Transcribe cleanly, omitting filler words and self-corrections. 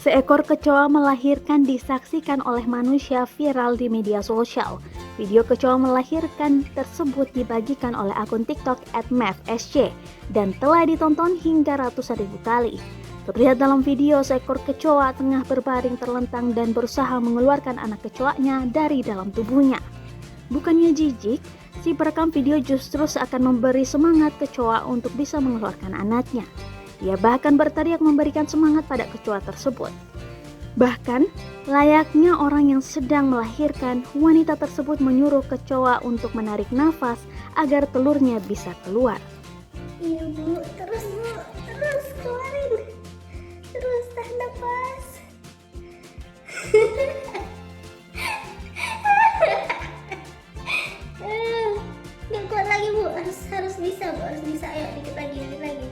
Seekor kecoa melahirkan disaksikan oleh manusia viral di media sosial. Video kecoa melahirkan tersebut dibagikan oleh akun TikTok @mevsc dan telah ditonton hingga ratusan ribu kali. Terlihat dalam video, seekor kecoa tengah berbaring terlentang dan berusaha mengeluarkan anak kecoanya dari dalam tubuhnya. Bukannya jijik, si perekam video justru seakan memberi semangat kecoa untuk bisa mengeluarkan anaknya. Ia bahkan berteriak memberikan semangat pada kecoa tersebut. Bahkan, layaknya orang yang sedang melahirkan, wanita tersebut menyuruh kecoa untuk menarik nafas agar telurnya bisa keluar. Iya bu, terus keluarin, terus tahan nafas. Nggak kuat lagi bu, harus bisa bu, harus bisa. Ayo dikit lagi.